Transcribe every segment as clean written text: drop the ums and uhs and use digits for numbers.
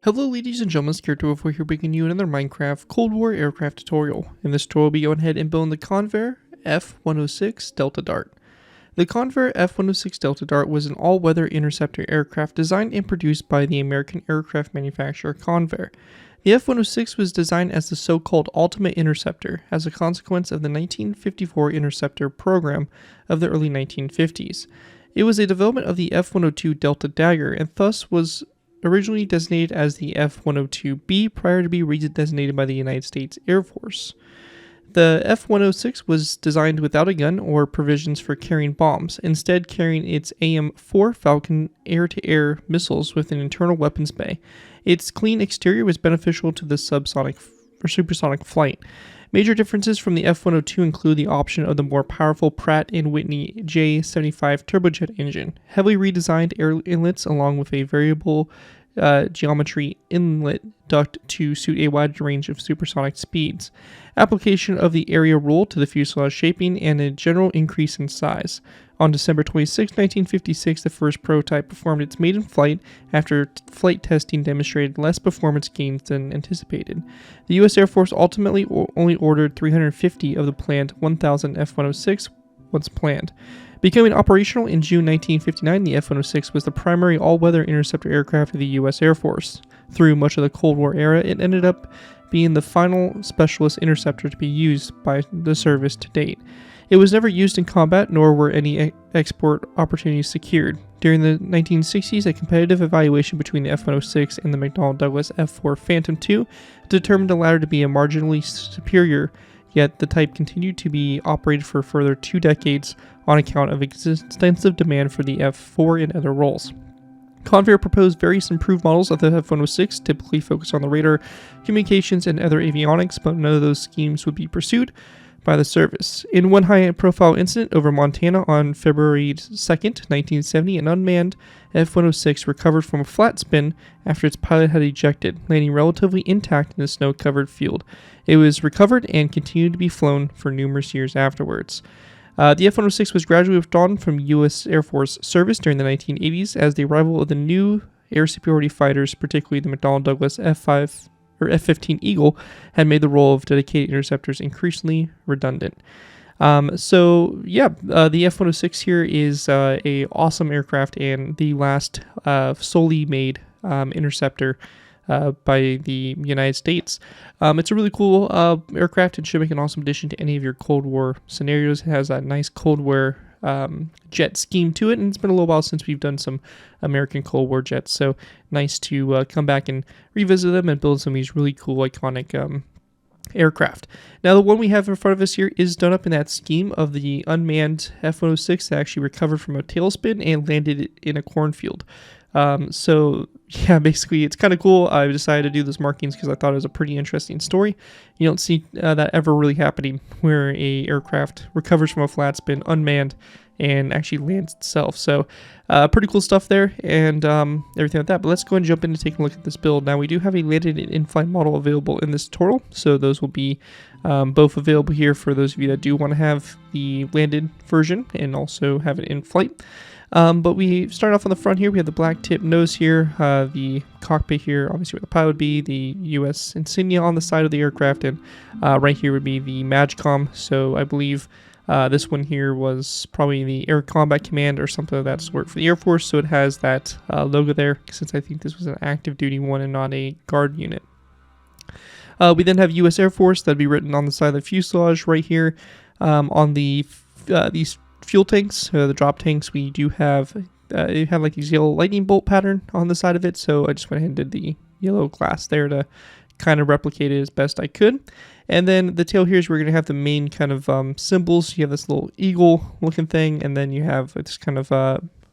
Hello ladies and gentlemen, Scared204 here bringing you another Minecraft Cold War aircraft tutorial. In this tutorial we'll be going ahead and building the Convair F-106 Delta Dart. The Convair F-106 Delta Dart was an all-weather interceptor aircraft designed and produced by the American aircraft manufacturer Convair. The F-106 was designed as the so-called Ultimate Interceptor as a consequence of the 1954 Interceptor program of the early 1950s. It was a development of the F-102 Delta Dagger and thus was originally designated as the F-102B prior to being redesignated by the United States Air Force. The F-106 was designed without a gun or provisions for carrying bombs, instead carrying its AM-4 Falcon air-to-air missiles with an internal weapons bay. Its clean exterior was beneficial to the supersonic flight. Major differences from the F-102 include the option of the more powerful Pratt & Whitney J75 turbojet engine, heavily redesigned air inlets along with a variable geometry inlet duct to suit a wide range of supersonic speeds, application of the area rule to the fuselage shaping, and a general increase in size. On December 26, 1956, the first prototype performed its maiden flight after flight testing demonstrated less performance gains than anticipated. The U.S. Air Force ultimately only ordered 350 of the planned 1,000 F-106 once planned. Becoming operational in June 1959, the F-106 was the primary all-weather interceptor aircraft of the U.S. Air Force. Through much of the Cold War era, it ended up being the final specialist interceptor to be used by the service to date. It was never used in combat, nor were any export opportunities secured. During the 1960s, a competitive evaluation between the F-106 and the McDonnell Douglas F-4 Phantom II determined the latter to be a marginally superior, yet the type continued to be operated for a further 2 decades on account of extensive demand for the F-4 in other roles. Convair proposed various improved models of the F-106, typically focused on the radar, communications, and other avionics, but none of those schemes would be pursued by the service. In one high-profile incident over Montana on February 2, 1970, an unmanned F-106 recovered from a flat spin after its pilot had ejected, landing relatively intact in a snow-covered field. It was recovered and continued to be flown for numerous years afterwards. The F-106 was gradually withdrawn from U.S. Air Force service during the 1980s as the arrival of the new air superiority fighters, particularly the McDonnell Douglas F-15 Eagle, had made the role of dedicated interceptors increasingly redundant. The F-106 here is a awesome aircraft and the last solely made interceptor by the United States. It's a really cool aircraft and should make an awesome addition to any of your Cold War scenarios. It has a nice Cold War jet scheme to it, and it's been a little while since we've done some American Cold War jets, so nice to come back and revisit them and build some of these really cool iconic aircraft. Now the one we have in front of us here is done up in that scheme of the unmanned F-106 that actually recovered from a tailspin and landed in a cornfield. Basically it's kind of cool. I decided to do those markings because I thought it was a pretty interesting story. You don't see that ever really happening where a aircraft recovers from a flat spin unmanned and actually lands itself. So pretty cool stuff there and everything like that. But let's go and jump in and take a look at this build. Now we do have a landed and in-flight model available in this tutorial, so those will be both available here for those of you that do want to have the landed version and also have it in flight. But we start off on the front here. We have the black tip nose here, the cockpit here, obviously where the pilot would be, the U.S. insignia on the side of the aircraft, and right here would be the MAGCOM. So I believe this one here was probably the Air Combat Command or something of that sort for the Air Force, so it has that logo there, since I think this was an active duty one and not a guard unit. We then have U.S. Air Force, that'd be written on the side of the fuselage right here. On the these fuel tanks, the drop tanks, we do have like these yellow lightning bolt pattern on the side of it, so I just went ahead and did the yellow glass there to kind of replicate it as best I could. And then the tail here is we're going to have the main kind of symbols. You have this little eagle looking thing, and then you have this kind of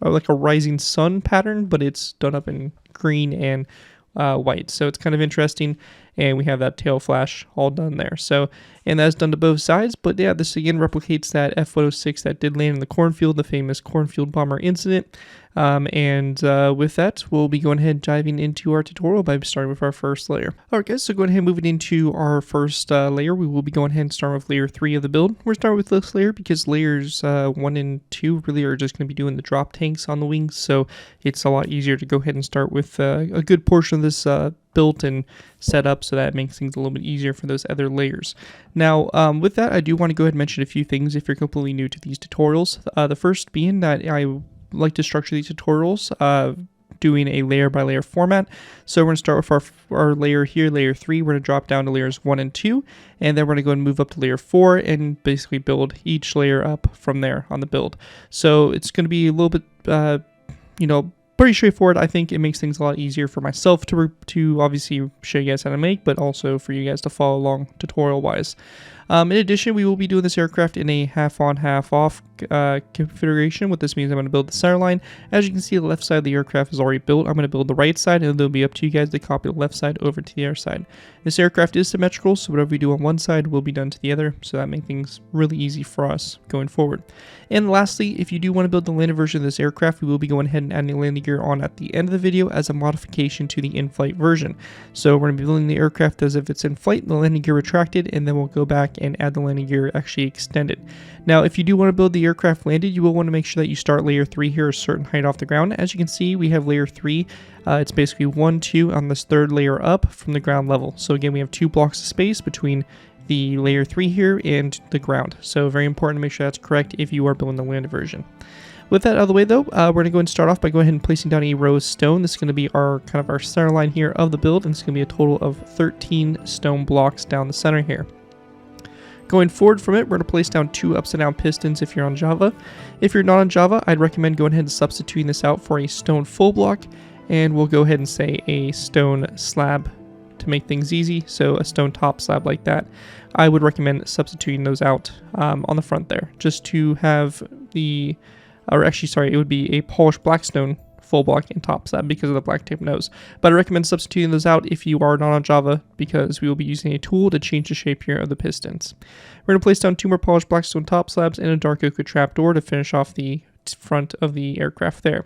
like a rising sun pattern, but it's done up in green and white, so it's kind of interesting. And we have that tail flash all done there. So and that's done to both sides. But yeah, this again replicates that F-106 that did land in the cornfield, the famous cornfield bomber incident. With that, we'll be going ahead and diving into our tutorial by starting with our first layer. Alright guys, so going ahead and moving into our first layer, we will be going ahead and starting with layer 3 of the build. We're starting with this layer because layers 1 and 2 really are just going to be doing the drop tanks on the wings, so it's a lot easier to go ahead and start with a good portion of this built and set up, so that makes things a little bit easier for those other layers. Now, with that, I do want to go ahead and mention a few things if you're completely new to these tutorials. The first being that I like to structure these tutorials doing a layer by layer format. So we're going to start with our layer here, layer 3. We're going to drop down to layers 1 and 2, and then we're going to go and move up to layer 4 and basically build each layer up from there on the build. So it's going to be a little bit, pretty straightforward. I think it makes things a lot easier for myself to obviously show you guys how to make, but also for you guys to follow along tutorial wise. In addition, we will be doing this aircraft in a half on, half off configuration. What this means, I'm going to build the center line. As you can see, the left side of the aircraft is already built. I'm going to build the right side, and it'll be up to you guys to copy the left side over to the other side. This aircraft is symmetrical, so whatever we do on one side will be done to the other, so that makes things really easy for us going forward. And lastly, if you do want to build the landed version of this aircraft, we will be going ahead and adding landing gear on at the end of the video as a modification to the in-flight version. So we're going to be building the aircraft as if it's in flight, the landing gear retracted, and then we'll go back and add the landing gear actually extended. Now, if you do want to build the aircraft landed, you will want to make sure that you start layer 3 here a certain height off the ground. As you can see, we have layer 3. It's basically 1, 2 on this third layer up from the ground level. So again, we have 2 blocks of space between the layer 3 here and the ground. So very important to make sure that's correct if you are building the landed version. With that out of the way though, we're going to go and start off by going ahead and placing down a row of stone. This is going to be our center line here of the build, and it's going to be a total of 13 stone blocks down the center here. Going forward from it, we're going to place down 2 upside down pistons if you're on Java. If you're not on Java, I'd recommend going ahead and substituting this out for a stone full block, and we'll go ahead and say a stone slab to make things easy. So a stone top slab like that. I would recommend substituting those out on the front there, just to have it would be a polished black stone full block and top slab because of the black tip nose. But I recommend substituting those out if you are not on Java, because we will be using a tool to change the shape here of the pistons. We're going to place down 2 more polished black stone top slabs and a dark oak trapdoor to finish off the front of the aircraft there.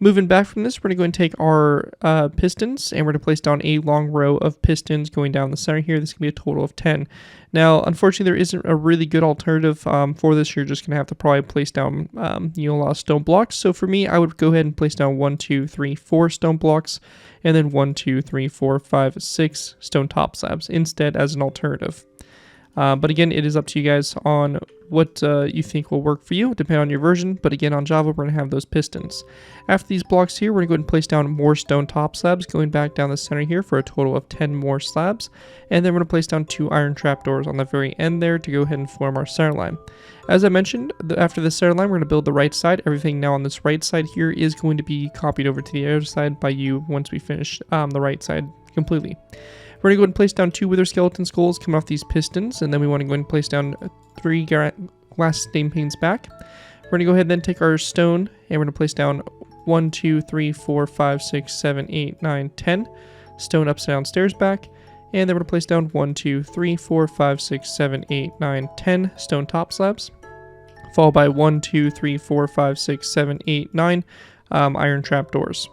Moving back from this, we're going to go and take our pistons, and we're going to place down a long row of pistons going down the center here. This can be a total of 10. Now, unfortunately, there isn't a really good alternative for this. You're just going to have to probably place down a lot of stone blocks. So for me, I would go ahead and place down 1, 2, 3, 4 stone blocks, and then 1, 2, 3, 4, 5, 6 stone top slabs instead as an alternative. But again, it is up to you guys on what you think will work for you, depending on your version. But again, on Java, we're going to have those pistons. After these blocks here, we're going to go ahead and place down more stone top slabs, going back down the center here for a total of 10 more slabs. And then we're going to place down 2 iron trapdoors on the very end there to go ahead and form our center line. As I mentioned, after the center line, we're going to build the right side. Everything now on this right side here is going to be copied over to the other side by you once we finish the right side completely. We're going to go ahead and place down 2 wither skeleton skulls coming off these pistons, and then we want to go ahead and place down 3 glass stain panes back. We're going to go ahead and then take our stone, and we're going to place down 1, 2, 3, 4, 5, 6, 7, 8, 9, 10 stone upside down stairs back, and then we're going to place down 1, 2, 3, 4, 5, 6, 7, 8, 9, 10 stone top slabs, followed by 1, 2, 3, 4, 5, 6, 7, 8, 9 iron trapdoors.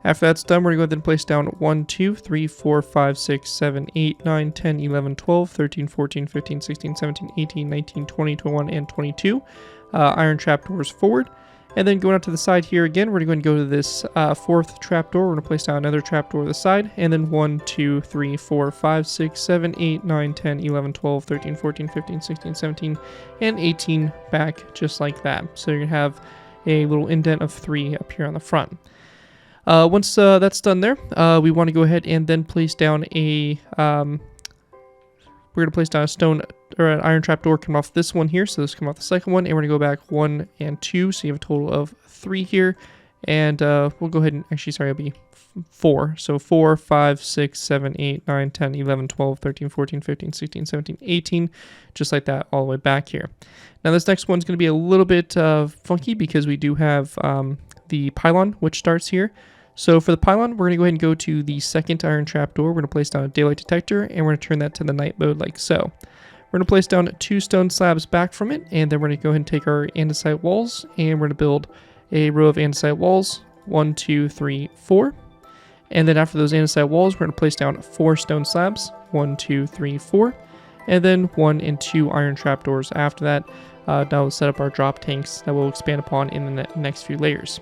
After that's done, we're going to go ahead and place down 1, 2, 3, 4, 5, 6, 7, 8, 9, 10, 11, 12, 13, 14, 15, 16, 17, 18, 19, 20, 21, and 22 iron trapdoors forward. And then going out to the side here again, we're going to go to this 4th trapdoor. We're going to place down another trapdoor to the side, and then 1, 2, 3, 4, 5, 6, 7, 8, 9, 10, 11, 12, 13, 14, 15, 16, 17, and 18 back just like that. So you're going to have a little indent of 3 up here on the front. Once that's done there, we want to go ahead and then place down a, we're going to place down a stone or an iron trapdoor coming off this one here. So this come off the second one, and we're going to go back 1 and 2. So you have a total of 3 here. And we'll go ahead and, actually, sorry, it'll be 4. So 4, 5, 6, 7, 8, 9, 10, 11, 12, 13, 14, 15, 16, 17, 18, just like that all the way back here. Now this next one's going to be a little bit funky because we do have the pylon, which starts here. So for the pylon, we're going to go ahead and go to the 2nd iron trapdoor. We're going to place down a daylight detector, and we're going to turn that to the night mode like so. We're going to place down 2 stone slabs back from it, and then we're going to go ahead and take our andesite walls, and we're going to build a row of andesite walls, 1, 2, 3, 4. And then after those andesite walls, we're going to place down 4 stone slabs, 1, 2, 3, 4. And then 1 and 2 iron trapdoors after that. That will set up our drop tanks that we'll expand upon in the next few layers.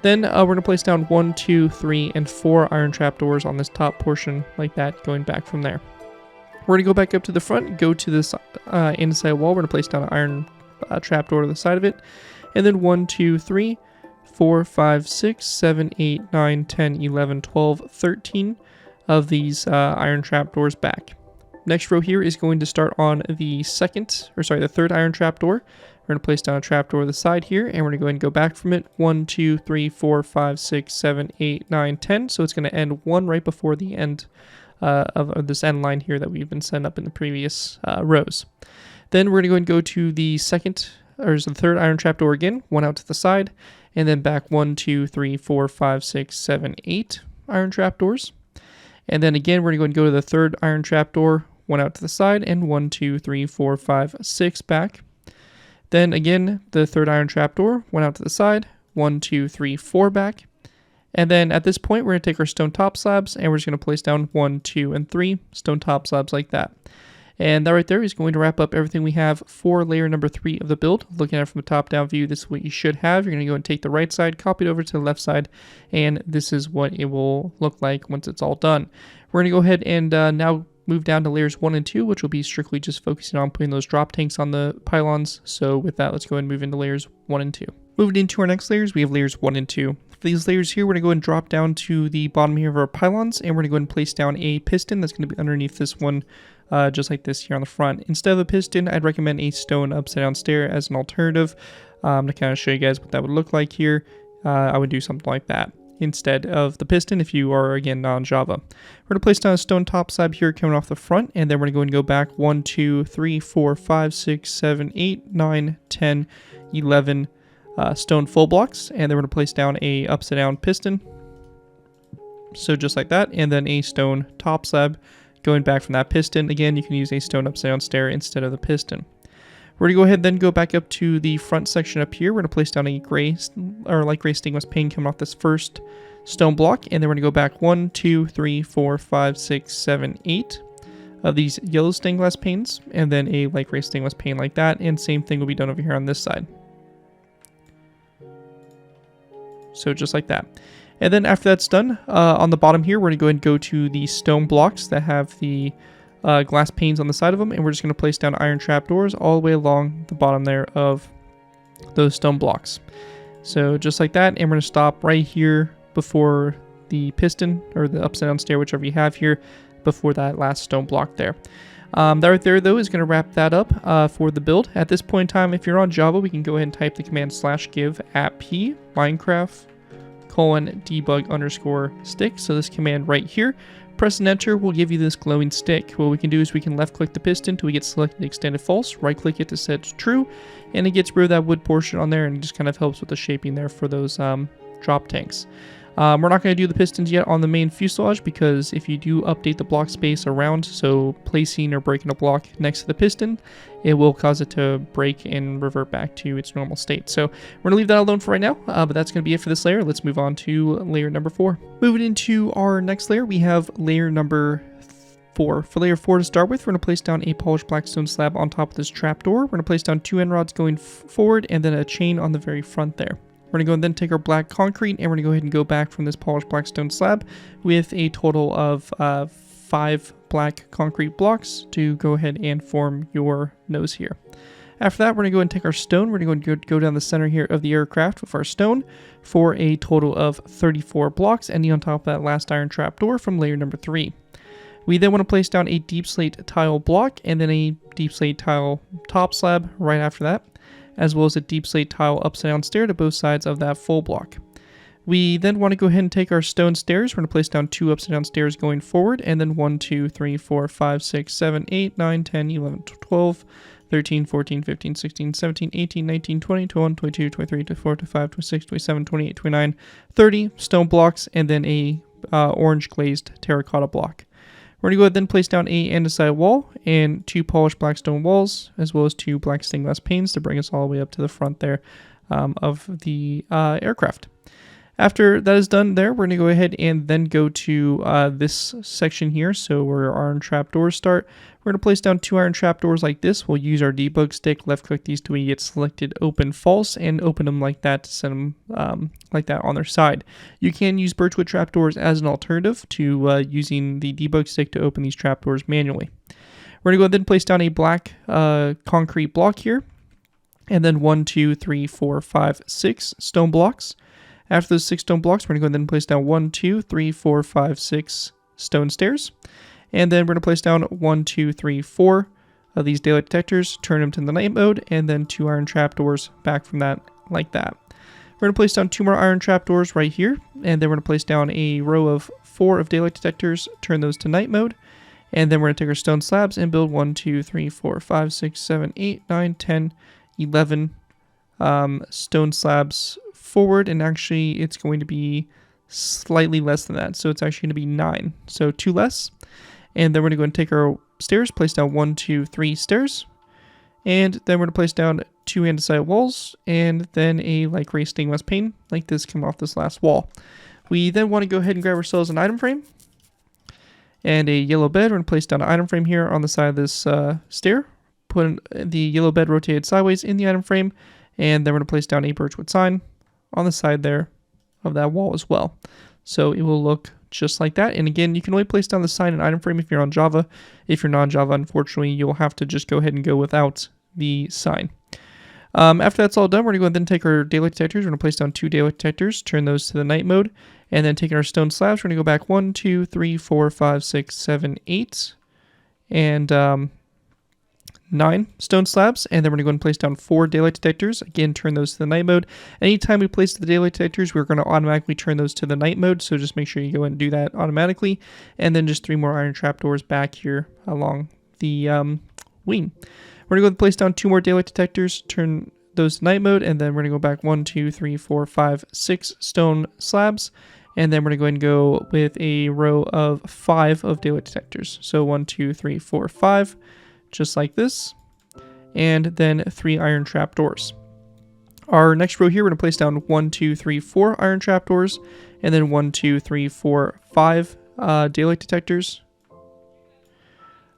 Then we're going to place down 1, 2, 3, and 4 iron trapdoors on this top portion like that, going back from there. We're going to go back up to the front, go to this andesite wall. We're going to place down an iron trapdoor to the side of it. And then 1, 2, 3, 4, 5, 6, 7, 8, 9, 10, 11, 12, 13 of these iron trapdoors back. Next row here is going to start on the third iron trapdoor. We're going to place down a trapdoor to the side here, and we're going to go ahead and go back from it. 1, 2, 3, 4, 5, 6, 7, 8, 9, 10. So it's going to end 1 right before the end of this end line here that we've been setting up in the previous rows. Then we're going to go and go to the third iron trapdoor again, 1 out to the side, and then back 1, 2, 3, 4, 5, 6, 7, 8 iron trapdoors. And then again, we're going to go and go to the third iron trapdoor, 1 out to the side, and 1, 2, 3, 4, 5, 6 back. Then again, the third iron trapdoor, 1 out to the side, 1, 2, 3, 4 back. And then at this point, we're going to take our stone top slabs, and we're just going to place down 1, 2, and 3 stone top slabs like that. And that right there is going to wrap up everything we have for layer number 3 of the build. Looking at it from a top-down view, this is what you should have. You're going to go and take the right side, copy it over to the left side, and this is what it will look like once it's all done. We're going to go ahead and now move down to layers 1 and 2, which will be strictly just focusing on putting those drop tanks on the pylons. So with that, let's go ahead and move into layers 1 and 2. Moving into our next layers, we have layers 1 and 2. For these layers here, we're going to go and drop down to the bottom here of our pylons, and we're going to go and place down a piston that's going to be underneath this one, just like this here on the front. Instead of a piston, I'd recommend a stone upside down stair as an alternative. To kind of show you guys what that would look like here, I would do something like that instead of the piston if you are, again, not on Java. We're going to place down a stone top slab here coming off the front, and then we're going to go and go back 1, 2, 3, 4, 5, 6, 7, 8, 9, 10, 11 stone full blocks, and then we're going to place down a upside down piston, so just like that, and then a stone top slab going back from that piston. Again, you can use a stone upside down stair instead of the piston. We're going to go ahead and then go back up to the front section up here. We're going to place down a gray or light gray stainless pane coming off this first stone block, and then we're going to go back 1, 2, 3, 4, 5, 6, 7, 8 of these yellow stained glass panes, and then a light gray stainless pane like that, and same thing will be done over here on this side. So just like that. And then after that's done, on the bottom here, we're going to go ahead and go to the stone blocks that have the glass panes on the side of them, and we're just going to place down iron trapdoors all the way along the bottom there of those stone blocks. So just like that, and we're going to stop right here before the piston, or the upside down stair, whichever you have here, before that last stone block there. That right there, though, is going to wrap that up for the build. At this point in time, if you're on Java, we can go ahead and type the command /give @p Minecraft :debug_stick. So this command right here, press and enter will give you this glowing stick. What we can do is we can left click the piston till we get selected extended false, right click it to set true, and it gets rid of that wood portion on there, and it just kind of helps with the shaping there for those drop tanks. We're not going to do the pistons yet on the main fuselage, because if you do update the block space around, so placing or breaking a block next to the piston, it will cause it to break and revert back to its normal state. So we're going to leave that alone for right now, but that's going to be it for this layer. Let's move on to layer number 4. Moving into our next layer, we have layer number 4. For layer 4 to start with, we're going to place down a polished black stone slab on top of this trapdoor. We're going to place down 2 end rods going forward, and then a chain on the very front there. We're going to go and then take our black concrete, and we're going to go ahead and go back from this polished black stone slab with a total of 5 black concrete blocks to go ahead and form your nose here. After that, we're going to go and take our stone. We're going to go down the center here of the aircraft with our stone for a total of 34 blocks, ending on top of that last iron trapdoor from layer number 3. We then want to place down a deep slate tile block, and then a deep slate tile top slab right after that, as well as a deep slate tile upside down stair to both sides of that full block. We then want to go ahead and take our stone stairs. We're going to place down 2 upside down stairs going forward, and then 1, 2, 3, 4, 5, 6, 7, 8, 9, 10, 11, 12, 13, 14, 15, 16, 17, 18, 19, 20, 21, 22, 23, 24, 25, 26, 27, 28, 29, 30 stone blocks, and then a orange glazed terracotta block. We're going to go ahead and place down a andesite wall and 2 polished black stone walls, as well as 2 black stained glass panes to bring us all the way up to the front there of the aircraft. After that is done there, we're going to go ahead and then go to this section here. So where our iron trapdoors start, we're going to place down 2 iron trapdoors like this. We'll use our debug stick, left click these till we get selected open false, and open them like that to send them like that on their side. You can use birchwood trapdoors as an alternative to using the debug stick to open these trapdoors manually. We're going to go ahead and place down a black concrete block here, and then 1, 2, 3, 4, 5, 6 stone blocks. After those 6 stone blocks, we're going to go ahead and place down 1, 2, 3, 4, 5, 6 stone stairs. And then we're going to place down 1, 2, 3, 4 of these daylight detectors, turn them to the night mode, and then 2 iron trapdoors back from that, like that. We're going to place down 2 more iron trapdoors right here, and then we're going to place down a row of 4 of daylight detectors, turn those to night mode, and then we're going to take our stone slabs and build 1, 2, 3, 4, 5, 6, 7, 8, 9, 10, 11 stone slabs forward, and actually it's going to be slightly less than that, so it's actually going to be 9, so 2 less. And then we're going to go and take our stairs, place down 1, 2, 3 stairs, and then we're going to place down 2 andesite walls, and then a light gray stained glass pane like this coming off this last wall. We then want to go ahead and grab ourselves an item frame and a yellow bed. We're going to place down an item frame here on the side of this stair, put the yellow bed rotated sideways in the item frame, and then we're going to place down a birchwood sign on the side there of that wall as well. So it will look just like that. And again, you can only place down the sign and item frame if you're on Java. If you're not on Java, unfortunately, you'll have to just go ahead and go without the sign. After that's all done, we're going to go ahead and take our daylight detectors. We're going to place down 2 daylight detectors, turn those to the night mode, and then taking our stone slabs, we're going to go back 1, 2, 3, 4, 5, 6, 7, 8, and 9 stone slabs, and then we're going to go and place down 4 daylight detectors. Again, turn those to the night mode. Anytime we place the daylight detectors, we're going to automatically turn those to the night mode, so just make sure you go and do that automatically. And then just 3 more iron trapdoors back here along the wing. We're going to go and place down 2 more daylight detectors, turn those to night mode, and then we're going to go back 1, 2, 3, 4, 5, 6 stone slabs. And then we're going to go ahead and go with a row of 5 of daylight detectors. So 1, 2, 3, 4, 5. Just like this, and then 3 iron trapdoors. Our next row here, we're going to place down 1, 2, 3, 4 iron trapdoors, and then 1, 2, 3, 4, 5 daylight detectors,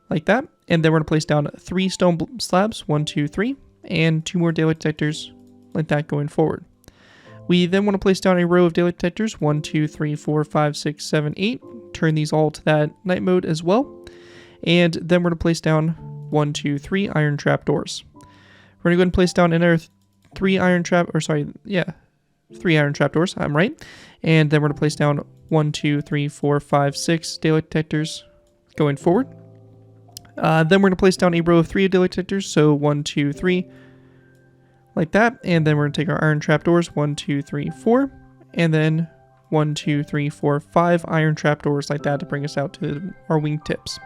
like that. And then we're going to place down 3 stone slabs, 1, 2, 3, and 2 more daylight detectors, like that going forward. We then want to place down a row of daylight detectors, 1, 2, 3, 4, 5, 6, 7, 8. Turn these all to that night mode as well. And then we're going to place down 1, 2, 3 iron trapdoors. We're going to go ahead and place down another 3 iron trapdoors. I'm right. And then we're going to place down 1, 2, 3, 4, 5, 6 daylight detectors going forward. Then we're going to place down a row of 3 daylight detectors. So 1, 2, 3, like that. And then we're going to take our iron trapdoors, 1, 2, 3, 4, and then 1, 2, 3, 4, 5 iron trapdoors like that to bring us out to our wing tips.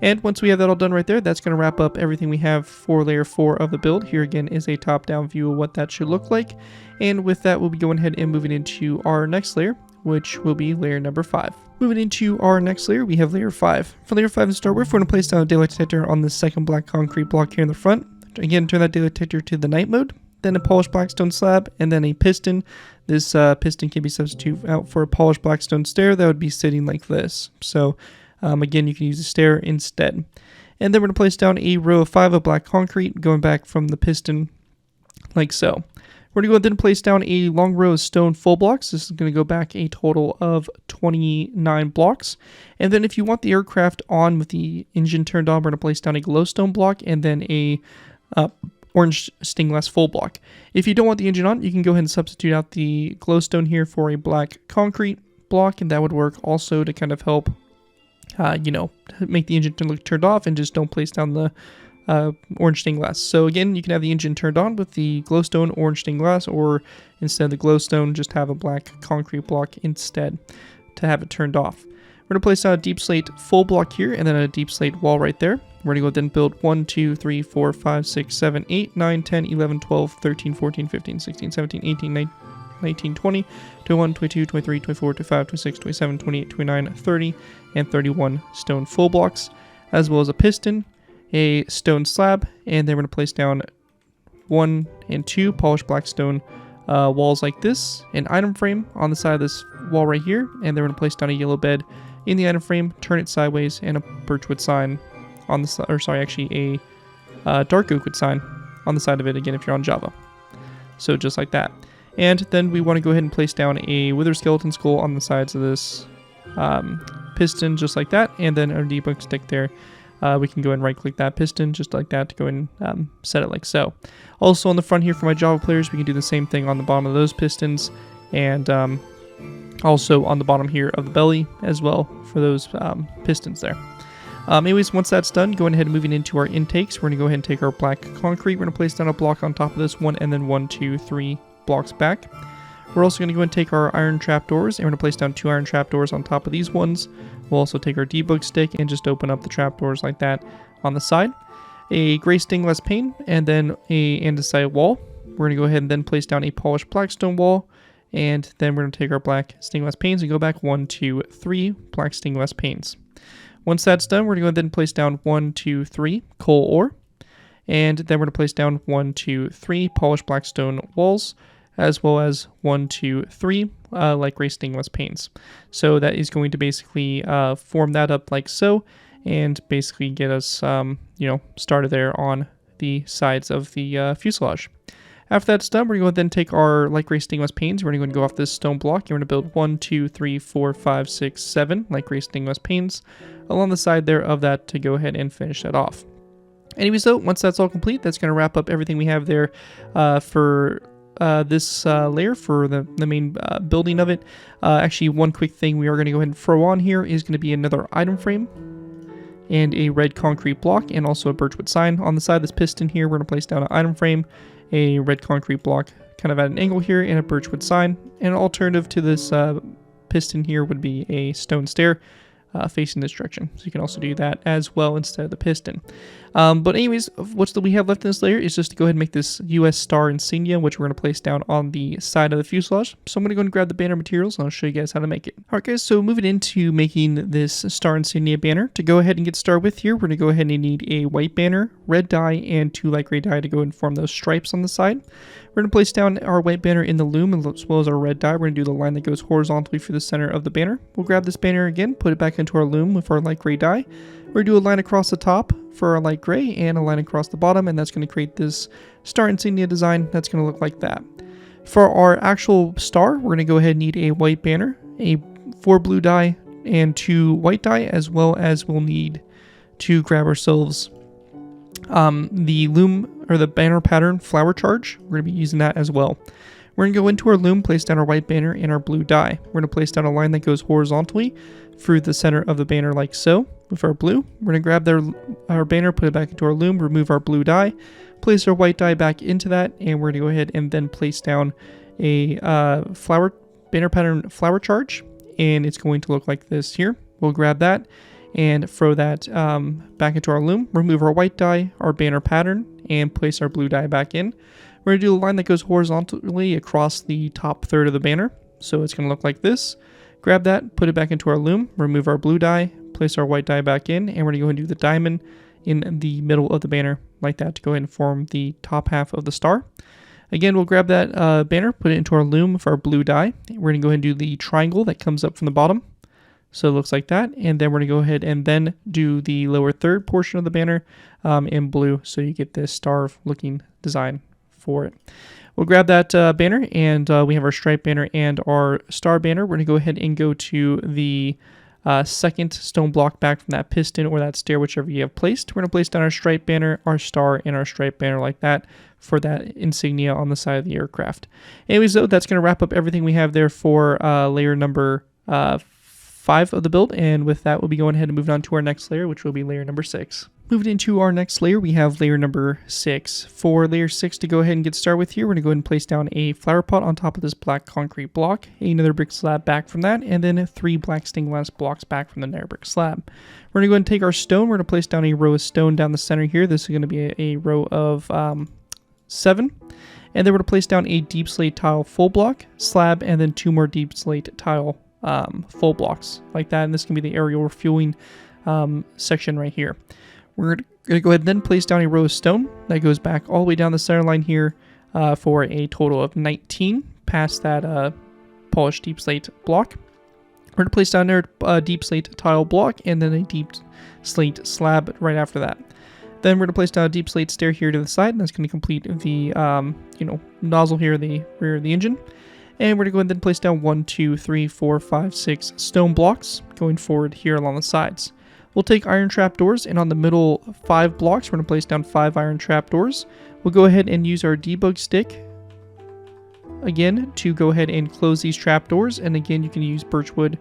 And once we have that all done right there, that's going to wrap up everything we have for layer 4 of the build. Here again is a top-down view of what that should look like. And with that, we'll be going ahead and moving into our next layer, which will be layer number 5. Moving into our next layer, we have layer 5. For layer 5 to start with, we're going to place down a daylight detector on the second black concrete block here in the front. Again, turn that daylight detector to the night mode. Then a polished blackstone slab, and then a piston. This piston can be substituted out for a polished blackstone stair that would be sitting like this. So again, you can use a stair instead. And then we're going to place down a row of 5 of black concrete going back from the piston like so. We're going to go ahead and place down a long row of stone full blocks. This is going to go back a total of 29 blocks. And then if you want the aircraft on with the engine turned on, we're going to place down a glowstone block and then a orange stained glass full block. If you don't want the engine on, you can go ahead and substitute out the glowstone here for a black concrete block, and that would work also to kind of help make the engine look turned off, and just don't place down the orange stained glass. So again, you can have the engine turned on with the glowstone orange stained glass, or instead of the glowstone, just have a black concrete block instead to have it turned off. We're going to place down a deep slate full block here, and then a deep slate wall right there. We're going to go ahead and build 1, 2, 3, 4, 5, 6, 7, 8, 9, 10, 11, 12, 13, 14, 15, 16, 17, 18, 19, 20, 21, 22, 23, 24, 25, 26, 27, 28, 29, 30, and 31 stone full blocks, as well as a piston, a stone slab, and then we're going to place down 1 and 2 polished black stone walls like this, an item frame on the side of this wall right here, and then we're going to place down a yellow bed in the item frame, turn it sideways, and a birchwood sign on the side, or sorry, actually a dark oak wood sign on the side of it again if you're on Java. So just like that. And then we want to go ahead and place down a wither skeleton skull on the sides of this piston just like that, and then our debug stick there. We can go ahead and right click that piston just like that to go ahead and set it like so. Also on the front here for my Java players, we can do the same thing on the bottom of those pistons, and also on the bottom here of the belly as well for those pistons there. Anyways, once that's done, going ahead and moving into our intakes, we're going to go ahead and take our black concrete. We're going to place down a block on top of this one, and then 1, 2, 3 blocks back. We're also going to go and take our iron trapdoors, and we're going to place down 2 iron trapdoors on top of these ones. We'll also take our debug stick and just open up the trapdoors like that on the side. A gray stained glass pane, and then a andesite wall. We're going to go ahead and then place down a polished blackstone wall, and then we're going to take our black stained glass panes and go back 1, 2, 3 black stained glass panes. Once that's done, we're going to go ahead and place down 1, 2, 3 coal ore, and then we're going to place down 1, 2, 3 polished blackstone walls, as well as 1, 2, 3 light gray stained glass panes. So that is going to basically form that up like so, and basically get us, started there on the sides of the fuselage. After that's done, we're going to then take our light gray stained glass panes. We're going to go off this stone block. You're going to build 1, 2, 3, 4, 5, 6, 7 light gray stained glass panes along the side there of that to go ahead and finish that off. Anyways, though, once that's all complete, that's going to wrap up everything we have there for this layer for the main building of it. Actually, one quick thing we are going to go ahead and throw on here is going to be another item frame and a red concrete block, and also a birchwood sign on the side of this piston here. We're going to place down an item frame, a red concrete block kind of at an angle here, and a birchwood sign. And an alternative to this piston here would be a stone stair facing this direction. So you can also do that as well instead of the piston. But anyways, what we have left in this layer is just to go ahead and make this US star insignia, which we're going to place down on the side of the fuselage. So I'm going to go and grab the banner materials, and I'll show you guys how to make it. Alright guys, so moving into making this star insignia banner, to go ahead and get started with here, we're going to go ahead and need a white banner, red dye, and 2 light gray dye to go ahead and form those stripes on the side. We're going to place down our white banner in the loom as well as our red dye. We're going to do the line that goes horizontally through the center of the banner. We'll grab this banner again, put it back into our loom with our light gray dye. We're going to do a line across the top for our light gray and a line across the bottom, and that's going to create this star insignia design that's going to look like that. For our actual star, we're going to go ahead and need a white banner, 4 blue dye, and 2 white dye, as well as we'll need to grab ourselves the loom or the banner pattern flower charge. We're going to be using that as well. We're going to go into our loom, place down our white banner and our blue dye. We're going to place down a line that goes horizontally through the center of the banner like so with our blue. We're going to grab our banner, put it back into our loom, remove our blue dye, place our white dye back into that, and we're going to go ahead and then place down a banner pattern flower charge, and it's going to look like this here. We'll grab that and throw that back into our loom, remove our white dye, our banner pattern, and place our blue dye back in. We're going to do a line that goes horizontally across the top third of the banner, so it's going to look like this. Grab that, put it back into our loom, remove our blue dye, place our white dye back in, and we're going to go and do the diamond in the middle of the banner like that to go ahead and form the top half of the star. Again, we'll grab that banner, put it into our loom with our blue dye. We're going to go ahead and do the triangle that comes up from the bottom. So it looks like that, and then we're going to go ahead and then do the lower third portion of the banner in blue, so you get this star looking design for it. We'll grab that banner, and we have our stripe banner and our star banner. We're going to go ahead and go to the second stone block back from that piston or that stair, whichever you have placed. We're going to place down our stripe banner, our star, and our stripe banner like that for that insignia on the side of the aircraft. Anyways, though, that's going to wrap up everything we have there for layer number 5 of the build, and with that we'll be going ahead and moving on to our next layer, which will be layer number 6. Moving into our next layer, we have layer number 6. For layer 6 to go ahead and get started with here, we're going to go ahead and place down a flower pot on top of this black concrete block, another brick slab back from that, and then 3 black stained glass blocks back from the nether brick slab. We're going to go ahead and take our stone. We're going to place down a row of stone down the center here. This is going to be a row of 7. And then we're going to place down a deep slate tile full block, slab, and then 2 more deep slate tile full blocks like that. And this can be the aerial refueling section right here. We're going to go ahead and then place down a row of stone that goes back all the way down the center line here for a total of 19 past that polished deep slate block. We're going to place down there a deep slate tile block and then a deep slate slab right after that. Then we're going to place down a deep slate stair here to the side, and that's going to complete the nozzle here, the rear of the engine. And we're going to go ahead and then place down 1, 2, 3, 4, 5, 6 stone blocks going forward here along the sides. We'll take iron trap doors, and on the middle 5 blocks, we're going to place down 5 iron trap doors. We'll go ahead and use our debug stick again to go ahead and close these trap doors. And again, you can use birchwood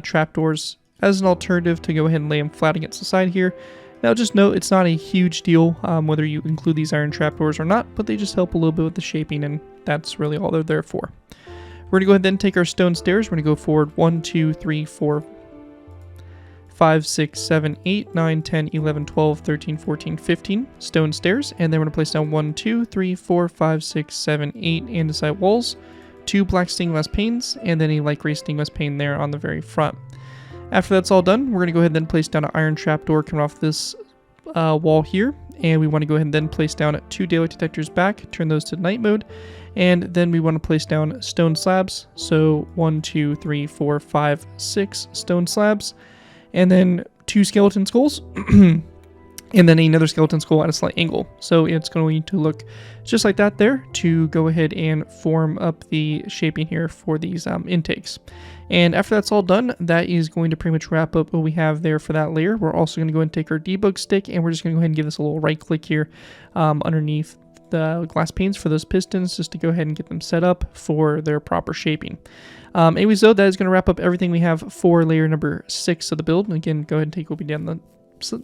trap doors as an alternative to go ahead and lay them flat against the side here. Now just note, it's not a huge deal whether you include these iron trapdoors or not, but they just help a little bit with the shaping, and that's really all they're there for. We're going to go ahead and then take our stone stairs. We're going to go forward 1, 2, 3, 4, 5, 6, 7, 8, 9, 10, 11, 12, 13, 14, 15 stone stairs. And then we're going to place down 1, 2, 3, 4, 5, 6, 7, 8 andesite walls, 2 black stained glass panes, and then a light gray stained glass pane there on the very front. After that's all done, we're going to go ahead and then place down an iron trapdoor coming off this wall here. And we want to go ahead and then place down 2 daylight detectors back, turn those to night mode. And then we want to place down stone slabs. So 1, 2, 3, 4, 5, 6 stone slabs. And then 2 skeleton skulls. And then another skeleton skull at a slight angle. So it's going to look just like that there to go ahead and form up the shaping here for these intakes. And after that's all done, that is going to pretty much wrap up what we have there for that layer. We're also going to go ahead and take our debug stick, and we're just going to go ahead and give this a little right click here underneath the glass panes for those pistons, just to go ahead and get them set up for their proper shaping. Anyways though, that is going to wrap up everything we have for layer number 6 of the build. And again, go ahead and take what we did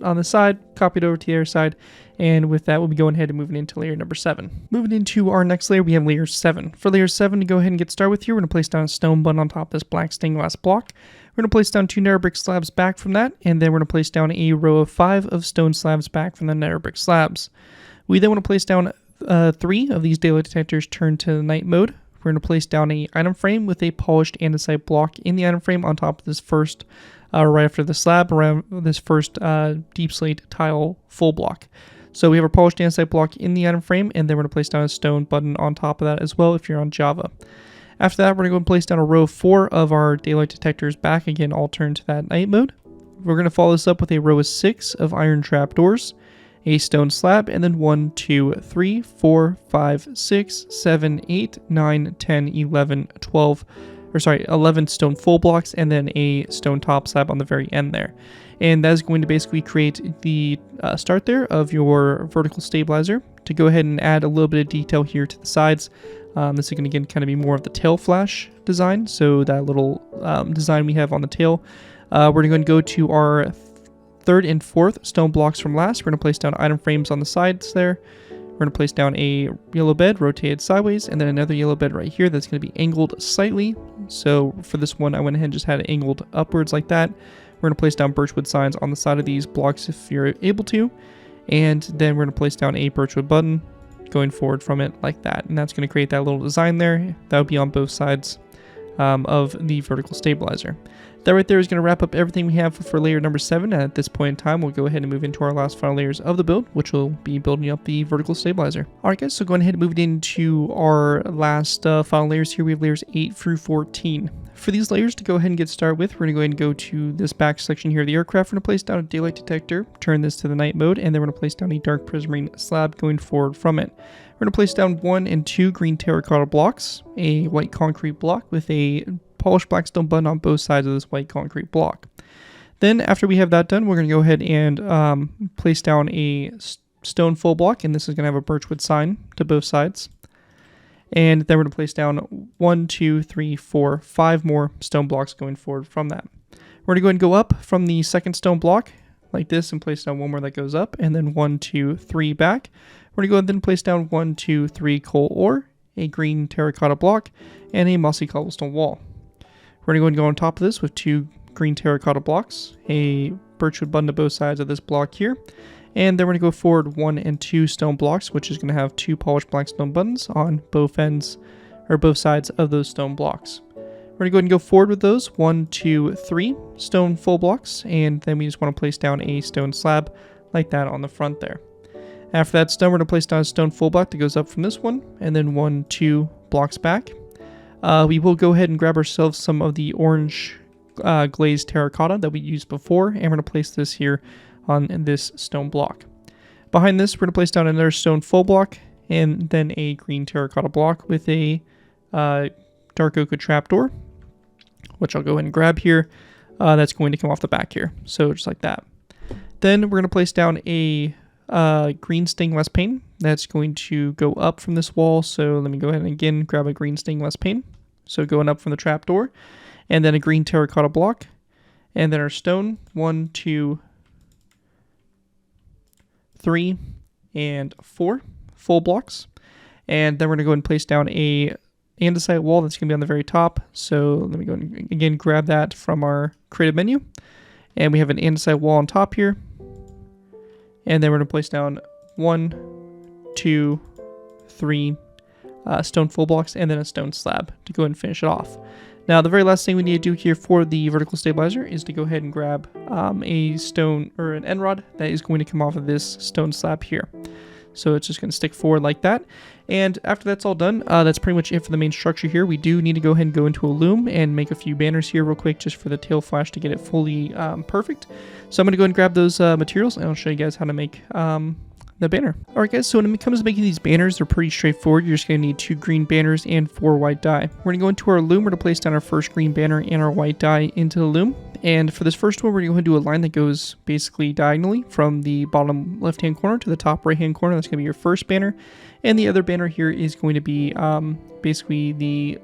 on the side, copy it over to the other side, and with that we'll be going ahead and moving into layer number 7. Moving into our next layer, we have layer 7. For layer 7, to go ahead and get started with here, we're going to place down a stone button on top of this black stained glass block. We're going to place down 2 nether brick slabs back from that, and then we're going to place down a row of 5 of stone slabs back from the nether brick slabs. We then want to place down 3 of these daylight detectors turned to night mode. We're going to place down a item frame with a polished andesite block in the item frame on top of this first right after the slab, around this first deep slate tile full block. So we have our polished andesite block in the item frame, and then we're going to place down a stone button on top of that as well if you're on Java. After that, we're going to go and place down a row of 4 of our daylight detectors back, again all turned to that night mode. We're going to follow this up with a row of 6 of iron trapdoors, a stone slab, and then 1, 2, 3, 4, 5, 6, 7, 8, 9, 10, 11, 12, 11 stone full blocks, and then a stone top slab on the very end there. And that is going to basically create the start there of your vertical stabilizer. To go ahead and add a little bit of detail here to the sides, this is going to again kind of be more of the tail flash design. So that little design we have on the tail, we're going to go to our 3rd and 4th stone blocks from last. We're going to place down item frames on the sides there. We're going to place down a yellow bed rotated sideways, and then another yellow bed right here that's going to be angled slightly. So for this one, I went ahead and just had it angled upwards like that. We're going to place down birchwood signs on the side of these blocks if you're able to. And then we're going to place down a birchwood button going forward from it like that. And that's going to create that little design there. That would be on both sides of the vertical stabilizer. That right there is going to wrap up everything we have for layer number 7. And at this point in time, we'll go ahead and move into our last final layers of the build, which will be building up the vertical stabilizer. Alright guys, so going ahead and moving into our last final layers here, we have layers 8 through 14. For these layers to go ahead and get started with, we're going to go ahead and go to this back section here of the aircraft. We're going to place down a daylight detector, turn this to the night mode, and then we're going to place down a dark prismarine slab going forward from it. We're going to place down 1 and 2 green terracotta blocks, a white concrete block with a polished black stone button on both sides of this white concrete block. Then after we have that done, we're going to go ahead and place down a stone full block, and this is going to have a birchwood sign to both sides. And then we're going to place down 1, 2, 3, 4, 5 more stone blocks going forward from that. We're going to go ahead and go up from the second stone block like this and place down 1 more that goes up, and then 1, 2, 3 back. We're going to go ahead and then place down 1, 2, 3 coal ore, a green terracotta block, and a mossy cobblestone wall. We're going to go ahead and go on top of this with 2 green terracotta blocks, a birchwood button to both sides of this block here, And then we're going to go forward 1 and 2 stone blocks, which is going to have 2 polished black stone buttons on both ends, or both sides of those stone blocks. We're going to go ahead and go forward with those 1, 2, 3 stone full blocks, and then we just want to place down a stone slab like that on the front there. After that's done, we're going to place down a stone full block that goes up from this one, and then 1, 2 blocks back. We will go ahead and grab ourselves some of the orange glazed terracotta that we used before, and we're going to place this here on this stone block. Behind this, we're going to place down another stone full block, and then a green terracotta block with a dark oak trapdoor, which I'll go ahead and grab here. That's going to come off the back here, so just like that. Then we're going to place down a green stained glass pane that's going to go up from this wall. So let me go ahead and again grab a green stained glass pane. So going up from the trapdoor, and then a green terracotta block, and then our stone 1, 2, 3, and 4 full blocks. And then we're going to go ahead and place down a andesite wall that's going to be on the very top. So let me go and again grab that from our creative menu. And we have an andesite wall on top here. And then we're going to place down 1, 2, 3 stone full blocks, and then a stone slab to go ahead and finish it off. Now, the very last thing we need to do here for the vertical stabilizer is to go ahead and grab a stone or an end rod that is going to come off of this stone slab here. So it's just going to stick forward like that. And after that's all done, that's pretty much it for the main structure here. We do need to go ahead and go into a loom and make a few banners here real quick just for the tail flash to get it fully perfect. So I'm going to go ahead and grab those materials, and I'll show you guys how to make the banner. Alright guys, so when it comes to making these banners, they're pretty straightforward. You're just going to need 2 green banners and 4 white dye. We're going to go into our loom. We're going to place down our first green banner and our white dye into the loom. And for this first one, we're going to do a line that goes basically diagonally from the bottom left-hand corner to the top right-hand corner. That's going to be your first banner. And the other banner here is going to be basically the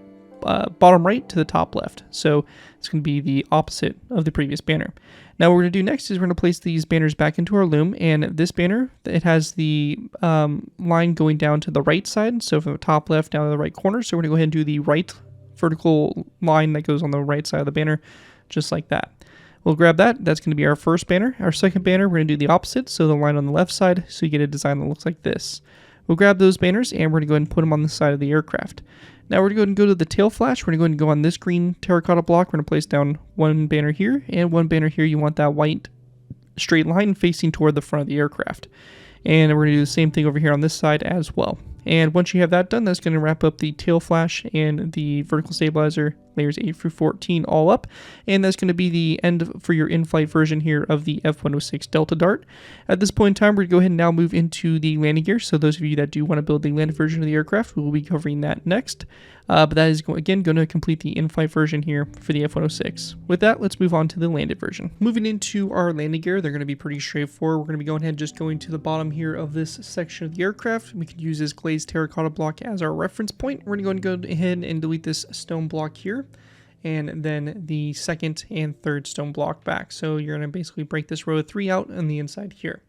bottom right to the top left. So it's going to be the opposite of the previous banner. Now what we're going to do next is we're going to place these banners back into our loom, and this banner, it has the line going down to the right side, so from the top left down to the right corner. So we're going to go ahead and do the right vertical line that goes on the right side of the banner, just like that. We'll grab that. That's going to be our first banner. Our second banner, we're going to do the opposite, so the line on the left side, so you get a design that looks like this. We'll grab those banners, and we're going to go ahead and put them on the side of the aircraft. Now we're going to go ahead and go to the tail flash. We're going to go ahead and go on this green terracotta block. We're going to place down 1 banner here and 1 banner here. You want that white straight line facing toward the front of the aircraft. And we're going to do the same thing over here on this side as well. And once you have that done, that's going to wrap up the tail flash and the vertical stabilizer layers 8 through 14 all up. And that's going to be the end for your in-flight version here of the F-106 Delta Dart. At this point in time, we're going to go ahead and now move into the landing gear. So those of you that do want to build the landing version of the aircraft, we will be covering that next. But that is, again, going to complete the in-flight version here for the F-106. With that, let's move on to the landed version. Moving into our landing gear, they're going to be pretty straightforward. We're going to be going ahead and just going to the bottom here of this section of the aircraft. We can use this glazed terracotta block as our reference point. We're going to go ahead and delete this stone block here, and then the second and third stone block back. So you're going to basically break this row of 3 out on the inside here.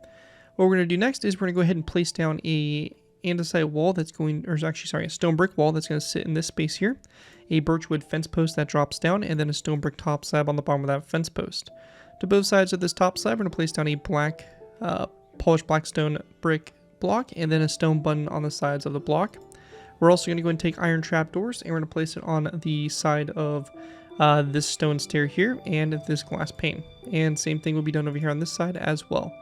What we're going to do next is we're going to go ahead and place down a andesite wall that's going, or actually sorry, a stone brick wall that's going to sit in this space here, a birchwood fence post that drops down, and then a stone brick top slab on the bottom of that fence post. To both sides of this top slab, we're going to place down a black, polished black stone brick block, and then a stone button on the sides of the block. We're also going to go and take iron trapdoors, and we're going to place it on the side of this stone stair here and this glass pane. And same thing will be done over here on this side as well.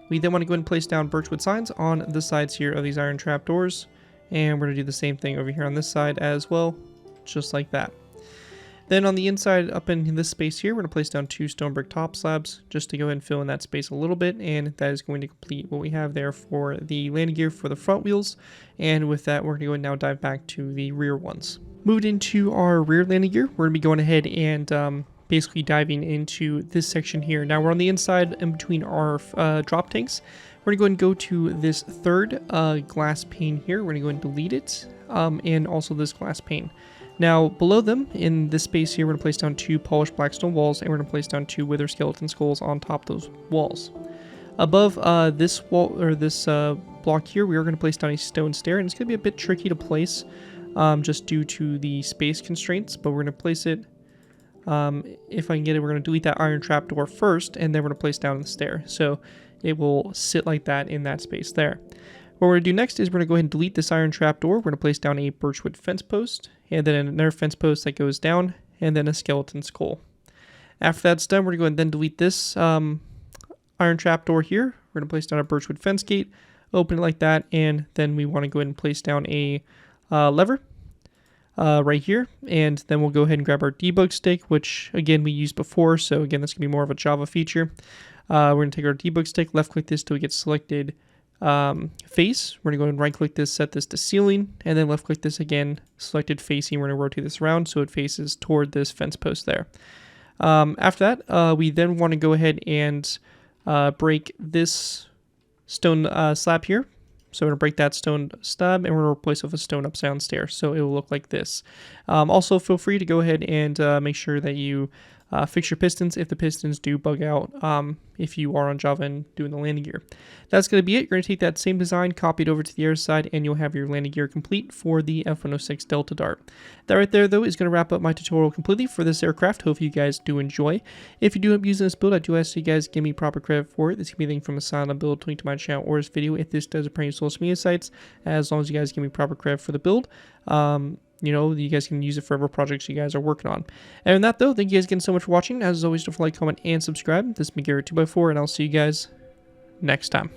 We then want to go ahead and place down birchwood signs on the sides here of these iron trapdoors, and we're going to do the same thing over here on this side as well, just like that. Then on the inside, up in this space here, we're going to place down 2 stone brick top slabs just to go ahead and fill in that space a little bit, and that is going to complete what we have there for the landing gear for the front wheels. And with that, we're going to go and now dive back to the rear ones. Moved into our rear landing gear, we're going to be going ahead and basically diving into this section here. Now we're on the inside in between our drop tanks. We're going to go and go to this third glass pane here. We're going to go and delete it, and also this glass pane. Now below them in this space here, we're going to place down 2 polished black stone walls, and we're going to place down 2 wither skeleton skulls on top of those walls. Above this wall, or this block here, we are going to place down a stone stair, and it's going to be a bit tricky to place just due to the space constraints, but we're going to place it. If I can get it, we're going to delete that iron trapdoor first, and then we're going to place down the stair. So it will sit like that in that space there. What we're going to do next is we're going to go ahead and delete this iron trapdoor. We're going to place down a birchwood fence post, and then another fence post that goes down, and then a skeleton skull. After that's done, we're going to go ahead and then delete this iron trapdoor here. We're going to place down a birchwood fence gate, open it like that, and then we want to go ahead and place down a lever right here, and then we'll go ahead and grab our debug stick, which again we used before, so again that's going to be more of a Java feature. We're going to take our debug stick, left click this till we get selected face. We're going to go ahead and right click this, set this to ceiling, and then left click this again, selected facing. We're going to rotate this around so it faces toward this fence post there. After that, we then want to go ahead and break this stone slab here. So we're going to break that stone stub, and we're going to replace it with a stone upside down stair, so it will look like this. Also, feel free to go ahead and make sure that you fix your pistons if the pistons do bug out if you are on Java and doing the landing gear. That's going to be it. You're going to take that same design, copy it over to the other side, and you'll have your landing gear complete for the F-106 Delta Dart. That right there, though, is going to wrap up my tutorial completely for this aircraft. Hope you guys do enjoy. If you do end up using this build, I do ask you guys give me proper credit for it. This can be a link from a sign-on build, link to my channel or this video if this does appear on your social media sites, as long as you guys give me proper credit for the build. You know, you guys can use it for whatever projects you guys are working on. And with that, though, thank you guys again so much for watching. As always, don't forget to like, comment, and subscribe. This has been Garrett 2x4, and I'll see you guys next time.